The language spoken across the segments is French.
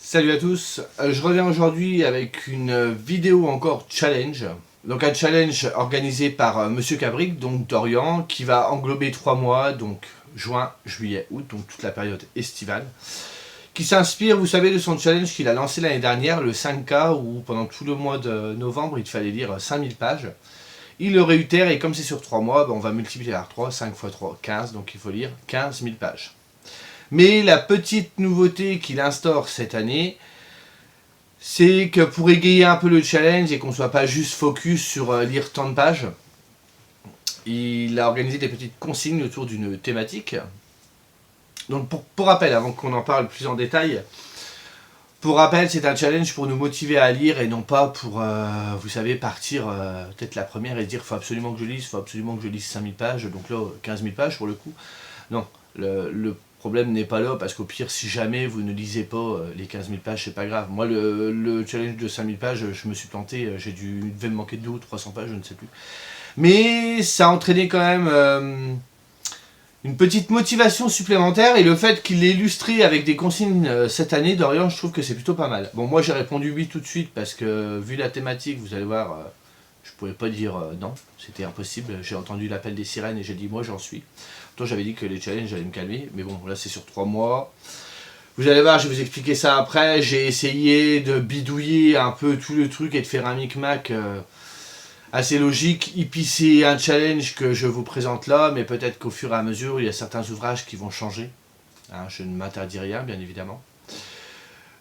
Salut à tous, je reviens aujourd'hui avec une vidéo encore challenge. Donc un challenge organisé par Monsieur Cabric, donc Dorian, qui va englober 3 mois, donc juin, juillet, août, donc toute la période estivale. Qui s'inspire, vous savez, de son challenge qu'il a lancé l'année dernière, le 5K, où pendant tout le mois de novembre, il fallait lire 5000 pages. Il le réitère et comme c'est sur 3 mois, on va multiplier par 3, 5 x 3, 15, donc il faut lire 15 000 pages. Mais la petite nouveauté qu'il instaure cette année, c'est que pour égayer un peu le challenge et qu'on ne soit pas juste focus sur lire tant de pages, il a organisé des petites consignes autour d'une thématique. Donc pour rappel, avant qu'on en parle plus en détail, pour rappel, c'est un challenge pour nous motiver à lire et non pas pour, vous savez, partir peut-être la première et se dire faut absolument que je lise, faut absolument que je lise 5000 pages, donc là 15 000 pages pour le coup. Non, le problème n'est pas là parce qu'au pire, si jamais vous ne lisez pas les 15 000 pages, c'est pas grave. Moi, le challenge de 5000 pages, je me suis planté, il devait me manquer 200 ou 300 pages, je ne sais plus. Mais ça a entraîné quand même une petite motivation supplémentaire et le fait qu'il l'ait illustré avec des consignes cette année, Dorian, je trouve que c'est plutôt pas mal. Bon, moi j'ai répondu oui tout de suite parce que vu la thématique, vous allez voir, je pouvais pas dire non, c'était impossible. J'ai entendu l'appel des sirènes et j'ai dit moi j'en suis. Toi j'avais dit que les challenges allaient me calmer, mais bon là c'est sur 3 mois. Vous allez voir, je vais vous expliquer ça après. J'ai essayé de bidouiller un peu tout le truc et de faire un micmac assez logique. Et puis c'est un challenge que je vous présente là, mais peut-être qu'au fur et à mesure, il y a certains ouvrages qui vont changer. Hein, je ne m'interdis rien, bien évidemment.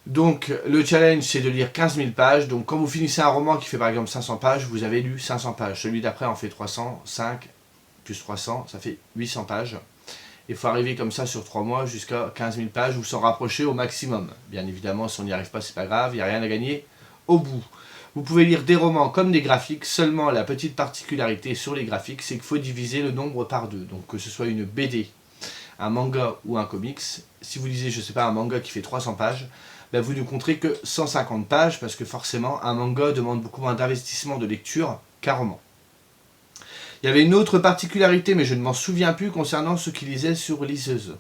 Donc le challenge, c'est de lire 15 000 pages. Donc quand vous finissez un roman qui fait par exemple 500 pages, vous avez lu 500 pages. Celui d'après en fait 300, 5 plus 300, ça fait 800 pages. Il faut arriver comme ça sur 3 mois jusqu'à 15 000 pages ou s'en rapprocher au maximum. Bien évidemment, si on n'y arrive pas, c'est pas grave, il n'y a rien à gagner au bout. Vous pouvez lire des romans comme des graphiques, seulement la petite particularité sur les graphiques, c'est qu'il faut diviser le nombre par 2. Donc que ce soit une BD, un manga ou un comics, si vous lisez, je sais pas, un manga qui fait 300 pages, ben vous ne compterez que 150 pages, parce que forcément, un manga demande beaucoup moins d'investissement de lecture qu'un roman. Il y avait une autre particularité, mais je ne m'en souviens plus, concernant ceux qui lisaient sur liseuse.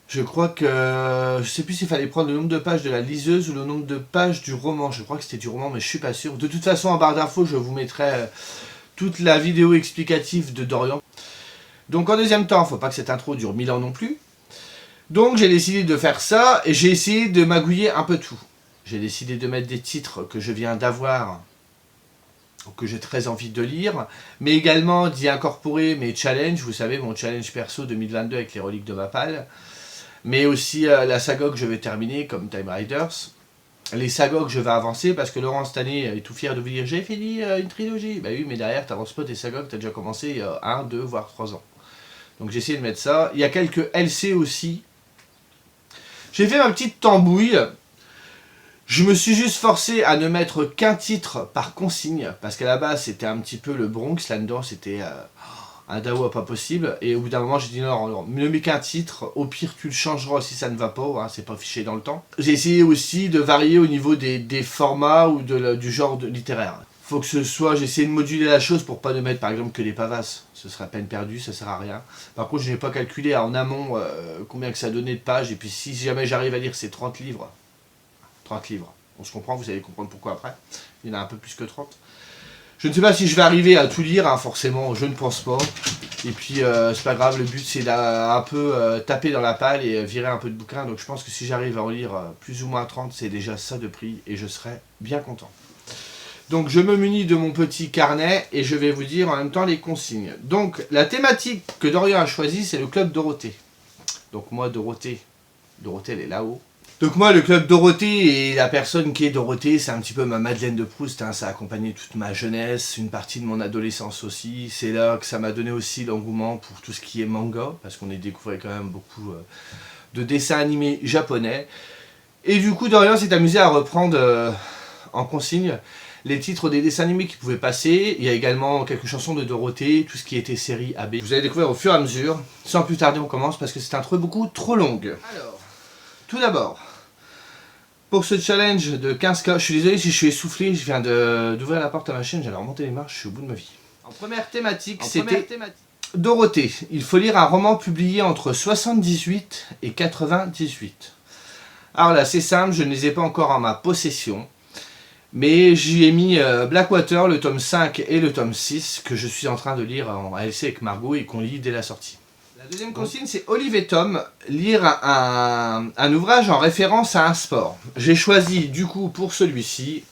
Je crois que, je ne sais plus s'il fallait prendre le nombre de pages de la liseuse ou le nombre de pages du roman. Je crois que c'était du roman, mais je ne suis pas sûr. De toute façon, en barre d'infos, je vous mettrai toute la vidéo explicative de Dorian. Donc en deuxième temps, il ne faut pas que cette intro dure 1000 ans non plus. Donc j'ai décidé de faire ça et j'ai essayé de magouiller un peu tout. J'ai décidé de mettre des titres que je viens d'avoir, que j'ai très envie de lire, mais également d'y incorporer mes challenges. Vous savez, mon challenge perso 2022 avec les reliques de Mapal. Mais aussi la saga que je vais terminer comme Time Riders. Les sagas que je vais avancer parce que Laurent cette année est tout fier de vous dire j'ai fini une trilogie. Bah oui, mais derrière tu n'avances pas tes sagas que tu as déjà commencé il y a 1, 2, voire 3 ans. Donc j'ai essayé de mettre ça. Il y a quelques LC aussi. J'ai fait ma petite tambouille. Je me suis juste forcé à ne mettre qu'un titre par consigne parce qu'à la base c'était un petit peu le Bronx. Là-dedans c'était un dawa pas possible, et au bout d'un moment j'ai dit non, ne mets qu'un titre, au pire tu le changeras si ça ne va pas, hein, c'est pas fiché dans le temps. J'ai essayé aussi de varier au niveau des formats ou du genre littéraire. Faut que ce soit, j'ai essayé de moduler la chose pour pas ne mettre par exemple que des pavasses, ce serait peine perdue, ça sert à rien. Par contre je n'ai pas calculé en amont combien que ça donnait de pages, et puis si jamais j'arrive à lire ces 30 livres, on se comprend, vous allez comprendre pourquoi après, il y en a un peu plus que 30. Je ne sais pas si je vais arriver à tout lire, hein, forcément, je ne pense pas. Et puis, c'est pas grave, le but c'est d'un peu taper dans la palle et virer un peu de bouquins. Donc je pense que si j'arrive à en lire plus ou moins 30, c'est déjà ça de prix et je serai bien content. Donc je me munis de mon petit carnet et je vais vous dire en même temps les consignes. Donc la thématique que Dorian a choisie, c'est le club Dorothée. Donc moi, Dorothée elle est là-haut. Donc moi, le club Dorothée et la personne qui est Dorothée, c'est un petit peu ma Madeleine de Proust, hein, ça a accompagné toute ma jeunesse, une partie de mon adolescence aussi. C'est là que ça m'a donné aussi l'engouement pour tout ce qui est manga, parce qu'on y découvrait quand même beaucoup de dessins animés japonais. Et du coup, Dorian s'est amusé à reprendre en consigne les titres des dessins animés qui pouvaient passer. Il y a également quelques chansons de Dorothée, tout ce qui était série AB. Vous allez découvrir au fur et à mesure. Sans plus tarder, on commence parce que c'est un truc beaucoup trop long. Alors, tout d'abord, pour ce challenge de 15K, je suis désolé si je suis essoufflé, je viens d'ouvrir la porte à ma chaîne, j'allais remonter les marches, je suis au bout de ma vie. En première thématique, c'était Dorothée. Il faut lire un roman publié entre 78 et 98. Alors là, c'est simple, je ne les ai pas encore en ma possession. Mais j'y ai mis Blackwater, le tome 5 et le tome 6, que je suis en train de lire en ALC avec Margot et qu'on lit dès la sortie. La deuxième consigne, c'est Olive et Tom, lire un ouvrage en référence à un sport. J'ai choisi du coup pour celui-ci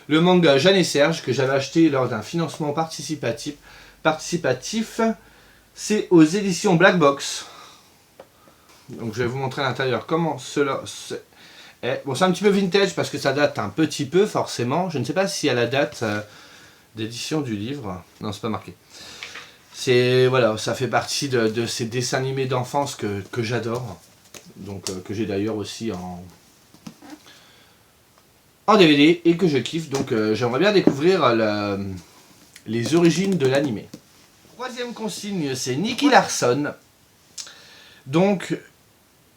le manga Jeanne et Serge, que j'avais acheté lors d'un financement participatif. C'est aux éditions Black Box. Donc je vais vous montrer à l'intérieur comment cela est. Bon, c'est un petit peu vintage parce que ça date un petit peu forcément. Je ne sais pas si à la date d'édition du livre. Non, c'est pas marqué. C'est voilà, ça fait partie de ces dessins animés d'enfance que j'adore. Donc que j'ai d'ailleurs aussi en DVD et que je kiffe. Donc j'aimerais bien découvrir les origines de l'animé. Troisième consigne, c'est Nicky Larson. Donc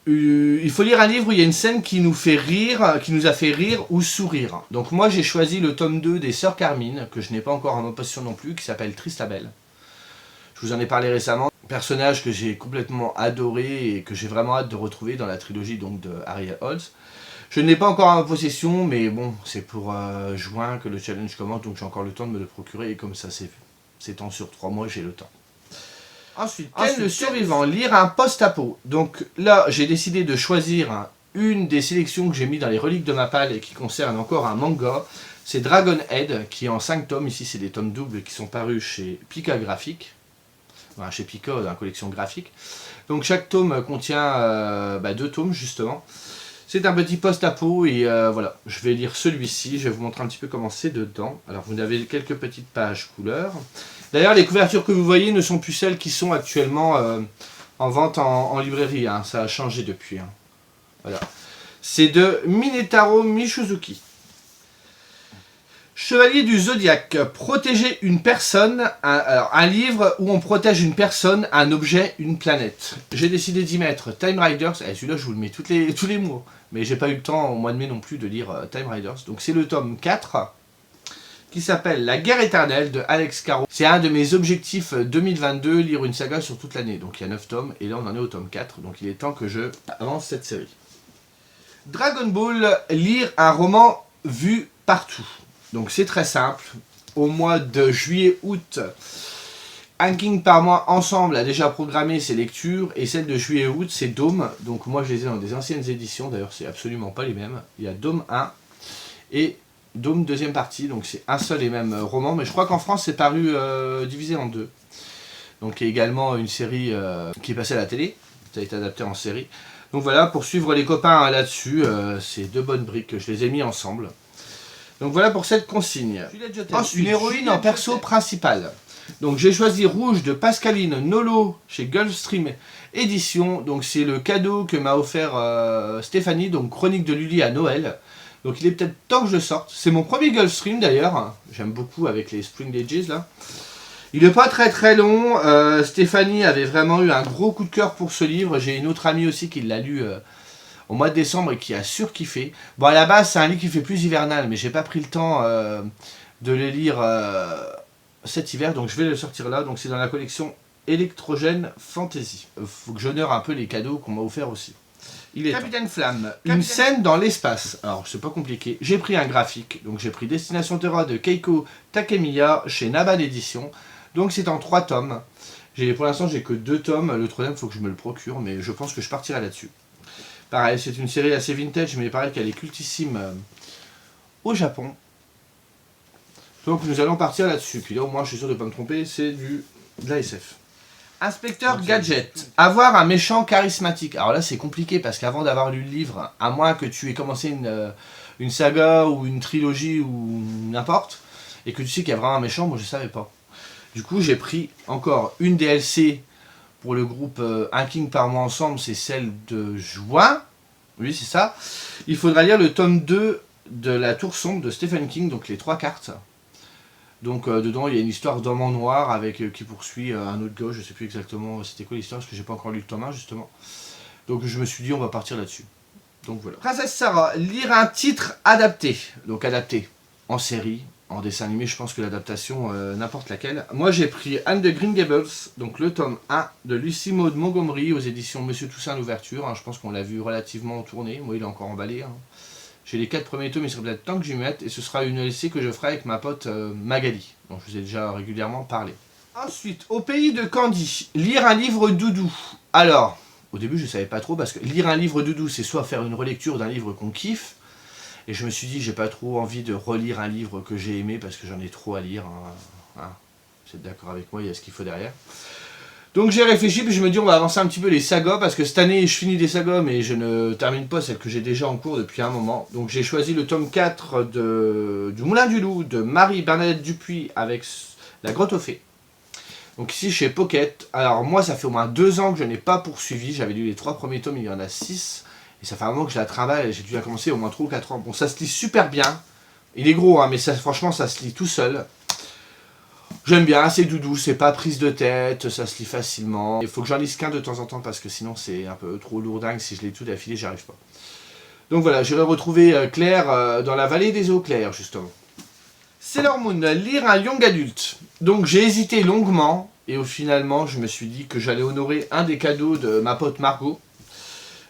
il faut lire un livre où il y a une scène qui nous fait rire, qui nous a fait rire ou sourire. Donc moi j'ai choisi le tome 2 des Sœurs Carmine, que je n'ai pas encore en ma possession non plus, qui s'appelle Tristabel. Je vous en ai parlé récemment. Personnage que j'ai complètement adoré et que j'ai vraiment hâte de retrouver dans la trilogie donc, de Ariel Holz. Je ne l'ai pas encore en ma possession, mais bon, c'est pour juin que le challenge commence, donc j'ai encore le temps de me le procurer, et comme ça s'étend sur 3 mois, j'ai le temps. Ensuite, Ken le survivant, lire un post-apo. Donc là, j'ai décidé de choisir une des sélections que j'ai mis dans les reliques de ma palle et qui concerne encore un manga. C'est Dragon Head, qui est en 5 tomes. Ici, c'est des tomes doubles qui sont parus chez Pika Graphique. Enfin, chez Pika, dans la collection graphique. Donc chaque tome contient 2 tomes, justement. C'est un petit post-apo et voilà, je vais lire celui-ci. Je vais vous montrer un petit peu comment c'est dedans. Alors, vous avez quelques petites pages couleurs. D'ailleurs, les couvertures que vous voyez ne sont plus celles qui sont actuellement en vente en librairie. Hein. Ça a changé depuis. Hein. Voilà. C'est de Minetaro Michizuki. Chevalier du Zodiaque. Protéger une personne. Un livre où on protège une personne, un objet, une planète. J'ai décidé d'y mettre Time Riders. Celui-là, je vous le mets tous les mois. Mais j'ai pas eu le temps au mois de mai non plus de lire Time Riders. Donc c'est le tome 4. Qui s'appelle La guerre éternelle de Alex Caro. C'est un de mes objectifs 2022, lire une saga sur toute l'année. Donc il y a 9 tomes, et là on en est au tome 4, donc il est temps que je avance cette série. Dragon Ball, lire un roman vu partout. Donc c'est très simple. Au mois de juillet-août, un King par mois ensemble a déjà programmé ses lectures, et celle de juillet-août, c'est Dôme. Donc moi je les ai dans des anciennes éditions, d'ailleurs c'est absolument pas les mêmes. Il y a Dôme 1 et Dôme deuxième partie, donc c'est un seul et même roman, mais je crois qu'en France c'est paru divisé en 2. Donc il y a également une série qui est passée à la télé, ça a été adapté en série. Donc voilà, pour suivre les copains là-dessus, c'est 2 bonnes briques, je les ai mis ensemble. Donc voilà pour cette consigne. Ensuite, une héroïne en perso principal. Donc j'ai choisi Rouge de Pascaline Nolo chez Gulfstream Édition. Donc c'est le cadeau que m'a offert Stéphanie, donc Chronique de Lully à Noël. Donc il est peut-être temps que je le sorte. C'est mon premier Gulfstream d'ailleurs. J'aime beaucoup avec les Spring Ages là. Il n'est pas très long. Stéphanie avait vraiment eu un gros coup de cœur pour ce livre. J'ai une autre amie aussi qui l'a lu au mois de décembre et qui a surkiffé. Bon, à la base c'est un livre qui fait plus hivernal, mais j'ai pas pris le temps de le lire cet hiver. Donc je vais le sortir là. Donc c'est dans la collection Électrogène Fantasy. Faut que j'honore un peu les cadeaux qu'on m'a offerts aussi. Il est Capitaine Flamme, une scène dans l'espace. Alors, c'est pas compliqué. J'ai pris un graphique. Donc, j'ai pris Destination Terra de Keiko Takemiya chez Naban Édition. Donc, c'est en 3 tomes. Pour l'instant, j'ai que 2 tomes. Le 3e, il faut que je me le procure. Mais je pense que je partirai là-dessus. Pareil, c'est une série assez vintage. Mais pareil qu'elle est cultissime au Japon. Donc, nous allons partir là-dessus. Puis là, au moins, je suis sûr de ne pas me tromper. C'est de la SF. Inspecteur Gadget, avoir un méchant charismatique. Alors là c'est compliqué parce qu'avant d'avoir lu le livre, à moins que tu aies commencé une saga ou une trilogie ou n'importe, et que tu sais qu'il y a vraiment un méchant, moi je savais pas. Du coup j'ai pris encore une DLC pour le groupe Un King par mois ensemble, c'est celle de juin. Oui c'est ça. Il faudra lire le tome 2 de La Tour Sombre de Stephen King, donc les 3 cartes. Donc dedans il y a une histoire d'homme en noir avec qui poursuit un autre gars, je sais plus exactement c'était quoi l'histoire parce que j'ai pas encore lu le tome 1 justement. Donc je me suis dit on va partir là-dessus. Donc voilà. Princesse Sarah, lire un titre adapté. Donc adapté en série. En dessin animé, je pense que l'adaptation, n'importe laquelle. Moi, j'ai pris Anne de Green Gables, donc le tome 1 de Lucie Maud Montgomery aux éditions Monsieur Toussaint l'ouverture. Hein, je pense qu'on l'a vu relativement tourné. Moi, il est encore emballé. Hein. J'ai les 4 premiers tomes, il serait peut-être temps que j'y mette. Et ce sera une LC que je ferai avec ma pote Magali, dont je vous ai déjà régulièrement parlé. Ensuite, au pays de Candy, lire un livre doudou. Alors, au début, je ne savais pas trop, parce que lire un livre doudou, c'est soit faire une relecture d'un livre qu'on kiffe, et je me suis dit, j'ai pas trop envie de relire un livre que j'ai aimé, parce que j'en ai trop à lire. Hein. Vous êtes d'accord avec moi, il y a ce qu'il faut derrière. Donc j'ai réfléchi, puis je me dis, on va avancer un petit peu les sagas, parce que cette année, je finis des sagas, mais je ne termine pas celles que j'ai déjà en cours depuis un moment. Donc j'ai choisi le tome 4 du Moulin du Loup, de Marie-Bernadette Dupuis, avec La Grotte aux Fées. Donc ici chez Pocket. Alors moi, ça fait au moins 2 ans que je n'ai pas poursuivi. J'avais lu les 3 premiers tomes, il y en a 6. Et ça fait un moment que je la trimballe et j'ai dû la commencer au moins 3 ou 4 ans. Bon, ça se lit super bien. Il est gros, hein, mais ça, franchement, ça se lit tout seul. J'aime bien, c'est doudou, c'est pas prise de tête, ça se lit facilement. Il faut que j'en lise qu'un de temps en temps parce que sinon c'est un peu trop lourdingue. Si je lis tout d'affilée, j'y arrive pas. Donc voilà, j'irai retrouver Claire dans la vallée des eaux claires, justement. Sailor Moon, lire un young adulte. Donc j'ai hésité longuement et finalement je me suis dit que j'allais honorer un des cadeaux de ma pote Margot.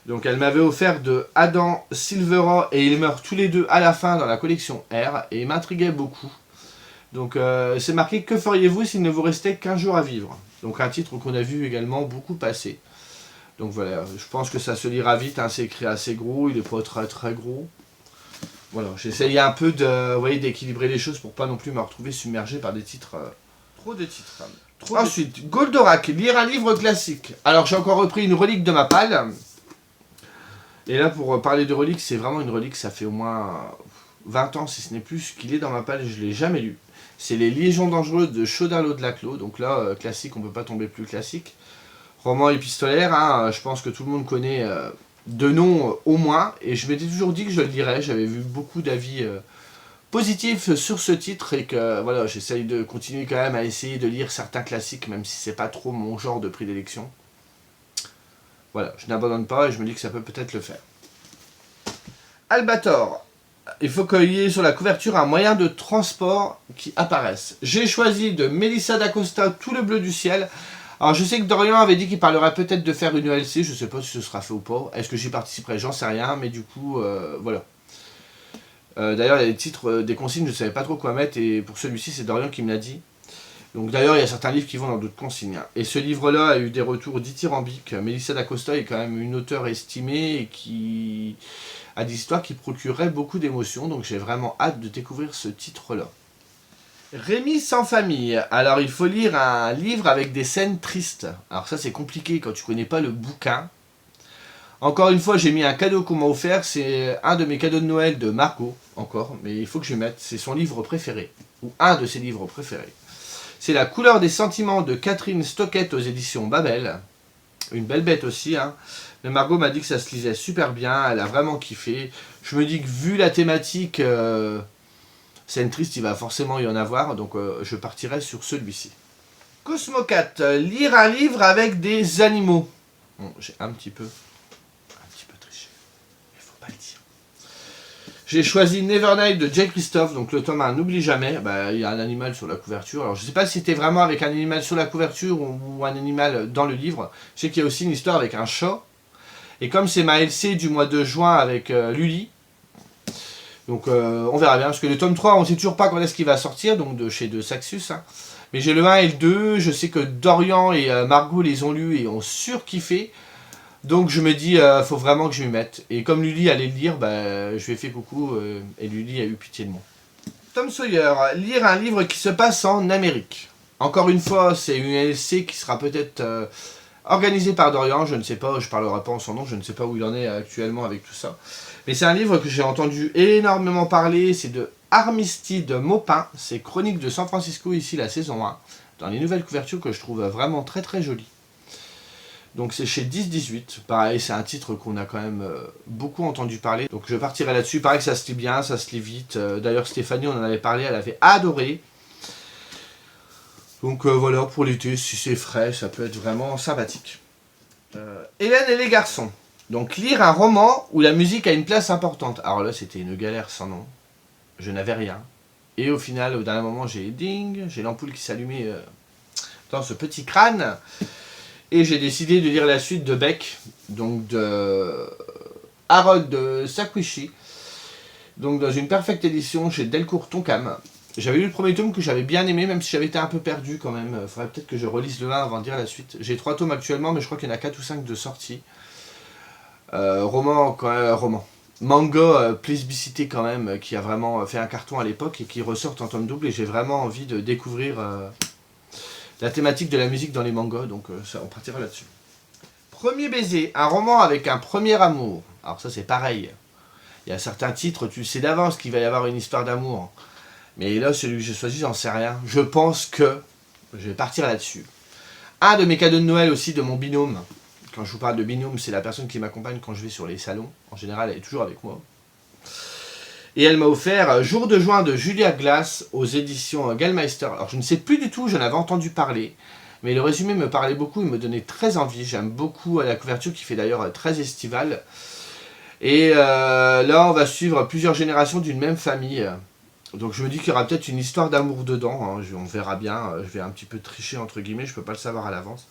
Donc elle m'avait offert de Adam Silverhawk et ils meurent tous les deux à la fin dans la collection R et ils m'intriguaient beaucoup. Donc c'est marqué « Que feriez-vous s'il ne vous restait qu'un jour à vivre ?» Donc un titre qu'on a vu également beaucoup passer. Donc voilà, je pense que ça se lira vite, hein, c'est écrit assez gros, il n'est pas très très gros. Voilà, j'essaye un peu d'équilibrer les choses pour pas non plus me retrouver submergé par des titres... trop de titres. Ensuite, Goldorak, lire un livre classique. Alors j'ai encore repris une relique de ma palle. Et là, pour parler de relique, c'est vraiment une relique, ça fait au moins 20 ans, si ce n'est plus, qu'il est dans ma palle et je ne l'ai jamais lu. C'est Les Légions dangereuses de Chaudin-Lot de Laclos. Donc là, classique, on ne peut pas tomber plus classique. Roman épistolaire, hein, je pense que tout le monde connaît de nom au moins. Et je m'étais toujours dit que je le lirais. J'avais vu beaucoup d'avis positifs sur ce titre et que voilà, j'essaye de continuer quand même à essayer de lire certains classiques, même si c'est pas trop mon genre de prédilection. Voilà, je n'abandonne pas et je me dis que ça peut peut-être le faire. Albator. Il faut qu'il y ait sur la couverture un moyen de transport qui apparaisse. J'ai choisi de Mélissa d'Acosta, Tout le bleu du ciel. Alors je sais que Dorian avait dit qu'il parlerait peut-être de faire une ELC, je ne sais pas si ce sera fait ou pas. Est-ce que j'y participerai? J'en sais rien, mais du coup, voilà. D'ailleurs, il y a des titres, des consignes, je ne savais pas trop quoi mettre, et pour celui-ci, c'est Dorian qui me l'a dit. Donc d'ailleurs, il y a certains livres qui vont dans d'autres consignes. Et ce livre-là a eu des retours dithyrambiques. Mélissa d'Acosta est quand même une auteure estimée et qui a des histoires qui procureraient beaucoup d'émotions. Donc j'ai vraiment hâte de découvrir ce titre-là. Rémi sans famille. Alors il faut lire un livre avec des scènes tristes. Alors ça c'est compliqué quand tu connais pas le bouquin. Encore une fois, j'ai mis un cadeau qu'on m'a offert. C'est un de mes cadeaux de Noël de Margot, encore. Mais il faut que je le mette. C'est son livre préféré. Ou un de ses livres préférés. C'est La couleur des sentiments de Catherine Stockett aux éditions Babel. Une belle bête aussi. Hein. Mais Margot m'a dit que ça se lisait super bien. Elle a vraiment kiffé. Je me dis que vu la thématique scène triste, il va forcément y en avoir. Donc je partirai sur celui-ci. Cosmocat. Lire un livre avec des animaux. Bon, j'ai un petit peu triché. Mais faut pas le dire. J'ai choisi Nevernight de Jay Christophe, donc le tome 1, n'oublie jamais. Bah, il y a un animal sur la couverture. Alors je ne sais pas si c'était vraiment avec un animal sur la couverture ou un animal dans le livre. Je sais qu'il y a aussi une histoire avec un chat. Et comme c'est ma LC du mois de juin avec Lully, donc on verra bien. Parce que le tome 3, on ne sait toujours pas quand est-ce qu'il va sortir, donc de chez De Saxus. Hein. Mais j'ai le 1 et le 2. Je sais que Dorian et Margot les ont lus et ont surkiffé. Donc je me dis, faut vraiment que je m'y mette. Et comme Lully allait le lire, bah, je lui ai fait coucou et Lully a eu pitié de moi. Tom Sawyer, lire un livre qui se passe en Amérique. Encore une fois, c'est une LC qui sera peut-être organisée par Dorian, je ne sais pas, je ne parlerai pas en son nom, je ne sais pas où il en est actuellement avec tout ça. Mais c'est un livre que j'ai entendu énormément parler, c'est de Armistice Maupin, c'est Chroniques de San Francisco, ici la saison 1, dans les nouvelles couvertures que je trouve vraiment très très jolies. Donc c'est chez 10-18, pareil c'est un titre qu'on a quand même beaucoup entendu parler. Donc je partirai là-dessus, pareil que ça se lit bien, ça se lit vite. D'ailleurs Stéphanie on en avait parlé, elle avait adoré. Donc voilà, pour l'été, si c'est frais, ça peut être vraiment sympathique. Hélène et les garçons. Donc lire un roman où la musique a une place importante. Alors là c'était une galère sans nom, je n'avais rien. Et au final, au dernier moment, j'ai ding, j'ai l'ampoule qui s'allumait dans ce petit crâne. Et j'ai décidé de lire la suite de Beck, donc de Harold Sakwishi, donc dans une perfecte édition chez Delcourt Tonkam. J'avais lu le premier tome que j'avais bien aimé, même si j'avais été un peu perdu quand même. Il faudrait peut-être que je relise le 1 avant de lire la suite. J'ai 3 tomes actuellement, mais je crois qu'il y en a 4 ou 5 de sortie. Roman. Manga plébiscité quand même, qui a vraiment fait un carton à l'époque et qui ressort en tome double. Et j'ai vraiment envie de découvrir la thématique de la musique dans les mangas, donc ça, on partira là-dessus. Premier baiser, un roman avec un premier amour. Alors ça c'est pareil. Il y a certains titres, tu sais d'avance qu'il va y avoir une histoire d'amour. Mais là, celui que j'ai choisi, j'en sais rien. Je pense que je vais partir là-dessus. Un de mes cadeaux de Noël aussi de mon binôme. Quand je vous parle de binôme, c'est la personne qui m'accompagne quand je vais sur les salons. En général, elle est toujours avec moi. Et elle m'a offert Jour de juin de Julia Glass aux éditions Gallmeister. Alors je ne sais plus du tout, j'en avais entendu parler. Mais le résumé me parlait beaucoup, il me donnait très envie. J'aime beaucoup la couverture qui fait d'ailleurs très estivale. Et là, on va suivre plusieurs générations d'une même famille. Donc je me dis qu'il y aura peut-être une histoire d'amour dedans, hein. On verra bien, je vais un petit peu tricher entre guillemets, je ne peux pas le savoir à l'avance.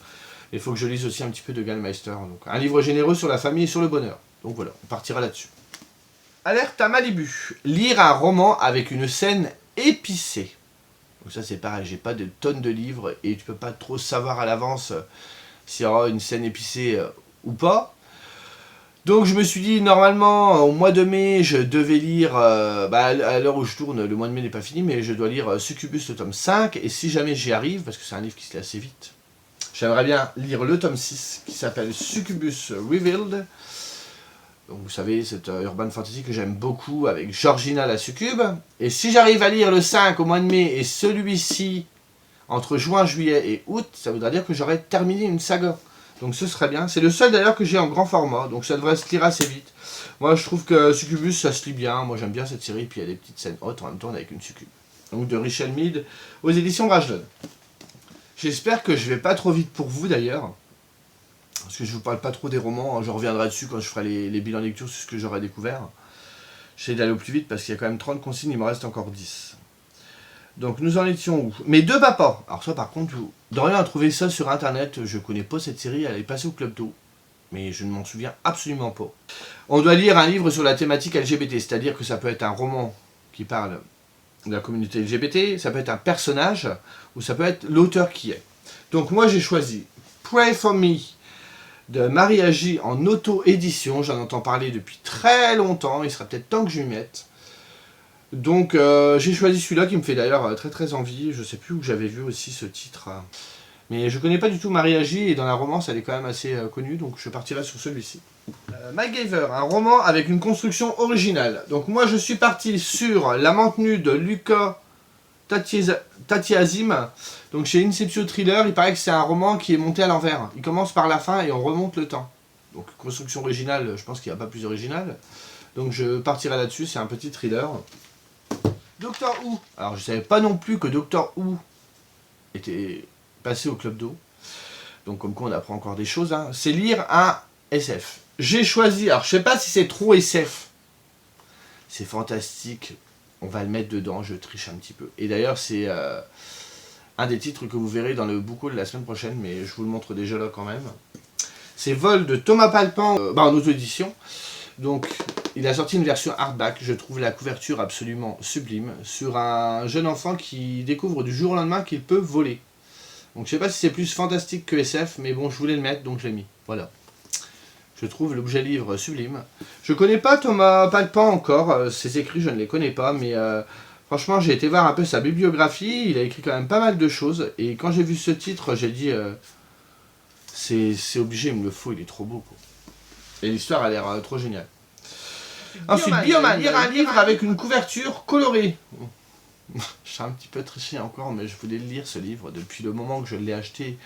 Il faut que je lise aussi un petit peu de Gallmeister. Donc, un livre généreux sur la famille et sur le bonheur. Donc voilà, on partira là-dessus. Alerte à Malibu. Lire un roman avec une scène épicée. Donc ça c'est pareil, j'ai pas de tonnes de livres et tu peux pas trop savoir à l'avance s'il y aura une scène épicée ou pas. Donc je me suis dit, normalement, au mois de mai, je devais lire, à l'heure où je tourne, le mois de mai n'est pas fini, mais je dois lire Succubus, le tome 5, et si jamais j'y arrive, parce que c'est un livre qui se lit assez vite, j'aimerais bien lire le tome 6, qui s'appelle Succubus Revealed. Donc vous savez, cette urban fantasy que j'aime beaucoup, avec Georgina la succube. Et si j'arrive à lire le 5 au mois de mai, et celui-ci, entre juin, juillet et août, ça voudra dire que j'aurai terminé une saga. Donc ce serait bien. C'est le seul d'ailleurs que j'ai en grand format. Donc ça devrait se lire assez vite. Moi je trouve que Succubus ça se lit bien. Moi j'aime bien cette série. Puis il y a des petites scènes hautes en même temps avec une succube. Donc de Richel Mead aux éditions Brajlon. J'espère que je vais pas trop vite pour vous d'ailleurs. Parce que je vous parle pas trop des romans. Je reviendrai dessus quand je ferai les bilans lecture sur ce que j'aurai découvert. J'essaie d'aller au plus vite parce qu'il y a quand même 30 consignes. Il me reste encore 10. Donc nous en étions où? Mais deux papas. Alors ça par contre, Dorian a trouvé ça sur internet, je connais pas cette série, elle est passée au Club d'eau. Mais je ne m'en souviens absolument pas. On doit lire un livre sur la thématique LGBT, c'est-à-dire que ça peut être un roman qui parle de la communauté LGBT, ça peut être un personnage, ou ça peut être l'auteur qui est. Donc moi j'ai choisi Pray for Me de Marie Agi en auto-édition, j'en entends parler depuis très longtemps, il sera peut-être temps que je m'y mette. Donc j'ai choisi celui-là qui me fait d'ailleurs très très envie. Je sais plus où j'avais vu aussi ce titre. Mais je connais pas du tout Marie Agi et dans la romance elle est quand même assez connue. Donc je partirai sur celui-ci. MacGyver, un roman avec une construction originale. Donc moi je suis parti sur La Menthe nue de Luca Tatiazim. Donc chez Inceptio Thriller, il paraît que c'est un roman qui est monté à l'envers. Il commence par la fin et on remonte le temps. Donc construction originale, je pense qu'il n'y a pas plus original. Donc je partirai là-dessus, c'est un petit thriller. Doctor Who. Alors je savais pas non plus que Doctor Who était passé au Club d'eau. Donc comme quoi on apprend encore des choses. Hein. C'est lire un SF. J'ai choisi, alors je sais pas si c'est trop SF. C'est fantastique. On va le mettre dedans, je triche un petit peu. Et d'ailleurs c'est un des titres que vous verrez dans le book-haul de la semaine prochaine, mais je vous le montre déjà là quand même. C'est Vol de Thomas Palpan, en auto-édition. Donc, il a sorti une version hardback, je trouve la couverture absolument sublime, sur un jeune enfant qui découvre du jour au lendemain qu'il peut voler. Donc je sais pas si c'est plus fantastique que SF, mais bon, je voulais le mettre, donc je l'ai mis. Voilà. Je trouve l'objet livre sublime. Je connais pas Thomas Palpan encore, ses écrits je ne les connais pas, mais franchement j'ai été voir un peu sa bibliographie, il a écrit quand même pas mal de choses, et quand j'ai vu ce titre, j'ai dit, c'est obligé, il me le faut, il est trop beau, quoi. Et l'histoire a l'air trop géniale. Ensuite, Bioman, lire un livre avec une couverture colorée. Je suis un petit peu triché encore, mais je voulais le lire ce livre. Depuis le moment que je l'ai acheté,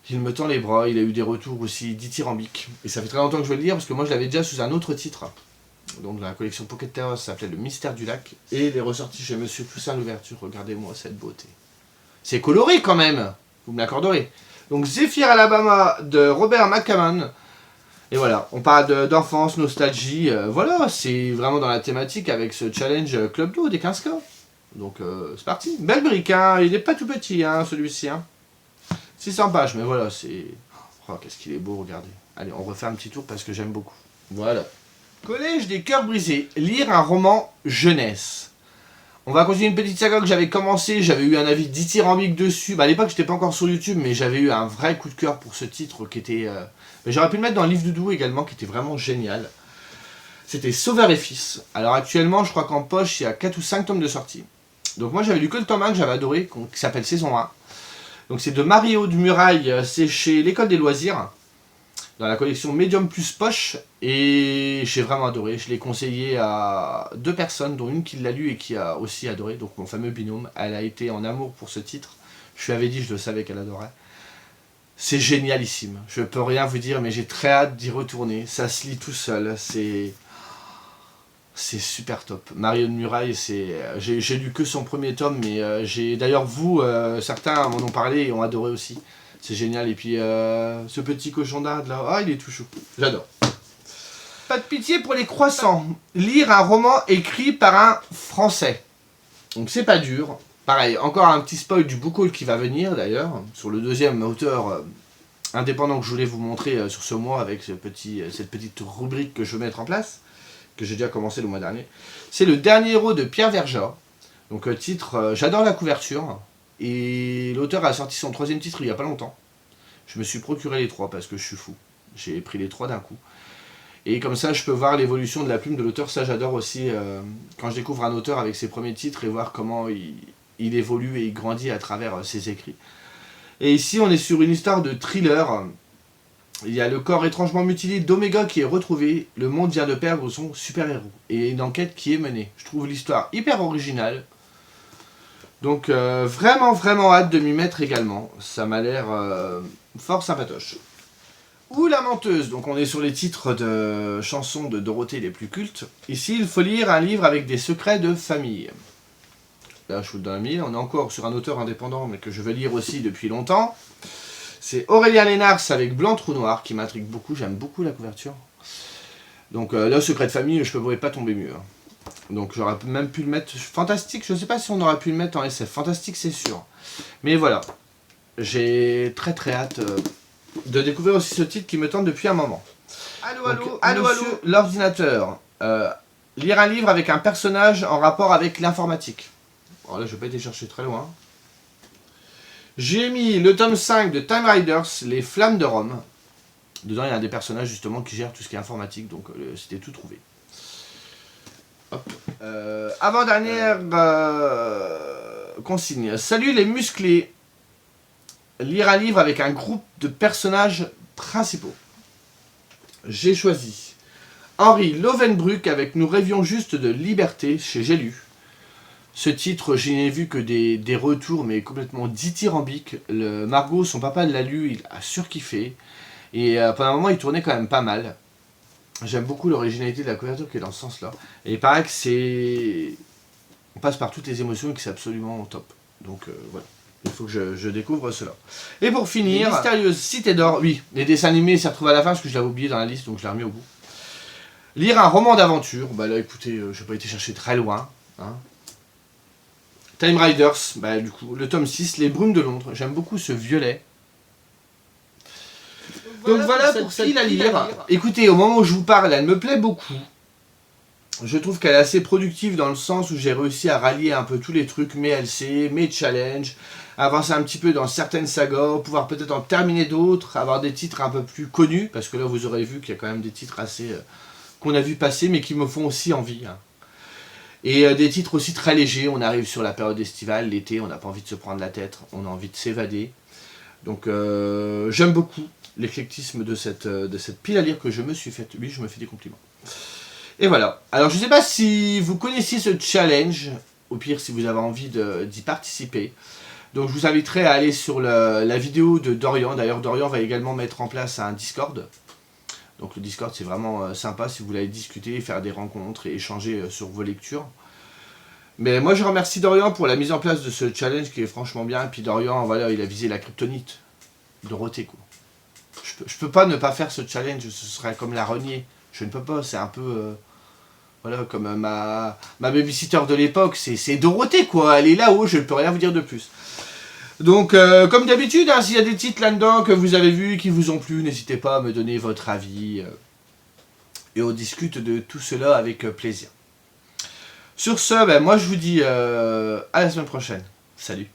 il me tend les bras. Il a eu des retours aussi dithyrambiques. Et ça fait très longtemps que je veux le lire, parce que moi je l'avais déjà sous un autre titre. Donc la collection Pocket Terrace s'appelait Le Mystère du Lac. Et il est ressorti chez Monsieur Toussaint l'ouverture. Regardez-moi cette beauté. C'est coloré quand même, vous me l'accorderez. Donc Zephyr Alabama de Robert McCammon. Et voilà, on parle d'enfance, nostalgie, voilà, c'est vraiment dans la thématique avec ce challenge Club d'eau des 15K. Donc c'est parti. Belle brique, hein. Il n'est pas tout petit, hein, celui-ci. Hein. 600 pages, mais voilà, c'est... Oh, qu'est-ce qu'il est beau, regardez. Allez, on refait un petit tour parce que j'aime beaucoup. Voilà. Collège des cœurs brisés. Lire un roman jeunesse. On va continuer une petite saga que j'avais commencé. J'avais eu un avis dithyrambique dessus. Bah, à l'époque, j'étais pas encore sur YouTube, mais j'avais eu un vrai coup de cœur pour ce titre qui était... J'aurais pu le mettre dans le livre doudou également, qui était vraiment génial. C'était Sauveur et Fils. Alors actuellement, je crois qu'en poche, il y a 4 ou 5 tomes de sortie. Donc moi, j'avais lu que le tome 1 que j'avais adoré, qui s'appelle Saison 1. Donc c'est de Marie-Aude Muraille, c'est chez l'École des Loisirs, dans la collection Medium plus Poche, et j'ai vraiment adoré. Je l'ai conseillé à 2 personnes, dont une qui l'a lu et qui a aussi adoré, donc mon fameux binôme. Elle a été en amour pour ce titre. Je lui avais dit, je le savais qu'elle adorait. C'est génialissime. Je peux rien vous dire, mais j'ai très hâte d'y retourner. Ça se lit tout seul. C'est super top. Marie-Aude Muraille, j'ai lu que son premier tome, mais j'ai d'ailleurs certains m'en ont parlé et ont adoré aussi. C'est génial. Et puis ce petit cochon d'Inde là, ah il est tout chou. J'adore. Pas de pitié pour les croissants. Lire un roman écrit par un Français. Donc c'est pas dur. Pareil, encore un petit spoil du book haul qui va venir d'ailleurs, sur le deuxième auteur indépendant que je voulais vous montrer sur ce mois avec cette petite rubrique que je veux mettre en place, que j'ai déjà commencé le mois dernier. C'est le dernier héros de Pierre Verja. Donc titre, j'adore la couverture. Et l'auteur a sorti son 3e titre il n'y a pas longtemps. Je me suis procuré les 3 parce que je suis fou. J'ai pris les 3 d'un coup. Et comme ça, je peux voir l'évolution de la plume de l'auteur. Ça, j'adore aussi quand je découvre un auteur avec ses premiers titres et voir comment il évolue et il grandit à travers ses écrits. Et ici, on est sur une histoire de thriller. Il y a le corps étrangement mutilé d'Omega qui est retrouvé. Le monde vient de perdre son super-héros. Et une enquête qui est menée. Je trouve l'histoire hyper originale. Donc, vraiment, vraiment hâte de m'y mettre également. Ça m'a l'air fort sympatoche. Ou La Menteuse, donc on est sur les titres de chansons de Dorothée les plus cultes. Ici, il faut lire un livre avec des secrets de famille. Là, je vous le donne mille. On est encore sur un auteur indépendant, mais que je veux lire aussi depuis longtemps. C'est Aurélien Lénars avec Blanc Trou Noir, qui m'intrigue beaucoup. J'aime beaucoup la couverture. Donc là, secret de famille, je ne pourrais pas tomber mieux. Donc j'aurais même pu le mettre... Fantastique, je ne sais pas si on aurait pu le mettre en SF. Fantastique, c'est sûr. Mais voilà. J'ai très très hâte... de découvrir aussi ce titre qui me tente depuis un moment. Allô, l'ordinateur. Lire un livre avec un personnage en rapport avec l'informatique. Bon, là, je vais pas été chercher très loin. J'ai mis le tome 5 de Time Riders, Les Flammes de Rome. Dedans, il y a un des personnages justement qui gère tout ce qui est informatique, donc c'était tout trouvé. Avant-dernière consigne. Salut les musclés. Lire un livre avec un groupe de personnages principaux. J'ai choisi Henri Lovenbruck avec Nous rêvions juste de liberté chez J'ai lu. Ce titre, je n'ai vu que des retours, mais complètement dithyrambiques. Margot, son papa l'a lu, il a surkiffé. Et pendant un moment, il tournait quand même pas mal. J'aime beaucoup l'originalité de la couverture qui est dans ce sens-là. Et il paraît que c'est... On passe par toutes les émotions et que c'est absolument top. Donc voilà. Il faut que je découvre cela. Et pour finir, Mystérieuse Cité d'Or. Oui, les dessins animés s'y retrouvent à la fin parce que je l'avais oublié dans la liste, donc je l'ai remis au bout. Lire un roman d'aventure. Bah là, écoutez, je n'ai pas été chercher très loin. Hein. Time Riders, bah du coup, le tome 6, Les Brumes de Londres. J'aime beaucoup ce violet. Donc voilà pour cette pile à lire. Écoutez, au moment où je vous parle, elle me plaît beaucoup. Je trouve qu'elle est assez productive dans le sens où j'ai réussi à rallier un peu tous les trucs, mes LC, mes challenges, avancer un petit peu dans certaines sagas, pouvoir peut-être en terminer d'autres, avoir des titres un peu plus connus, parce que là vous aurez vu qu'il y a quand même des titres assez qu'on a vu passer, mais qui me font aussi envie. Hein. Et des titres aussi très légers, on arrive sur la période estivale, l'été, on n'a pas envie de se prendre la tête, on a envie de s'évader. Donc j'aime beaucoup l'éclectisme de cette pile à lire que je me suis faite. Oui, je me fais des compliments. Et voilà. Alors je ne sais pas si vous connaissiez ce challenge, au pire si vous avez envie d'y participer. Donc je vous inviterai à aller sur la vidéo de Dorian. D'ailleurs Dorian va également mettre en place un Discord. Donc le Discord c'est vraiment sympa si vous voulez discuter, faire des rencontres et échanger sur vos lectures. Mais moi je remercie Dorian pour la mise en place de ce challenge qui est franchement bien. Et puis Dorian, voilà, il a visé la kryptonite. Dorothée quoi. Je peux pas ne pas faire ce challenge, ce serait comme la renier. Je ne peux pas, c'est un peu... Voilà, comme ma babysitter de l'époque, c'est Dorothée, quoi. Elle est là-haut, je ne peux rien vous dire de plus. Donc, comme d'habitude, hein, s'il y a des titres là-dedans que vous avez vus, qui vous ont plu, n'hésitez pas à me donner votre avis. Et on discute de tout cela avec plaisir. Sur ce, ben, moi je vous dis à la semaine prochaine. Salut.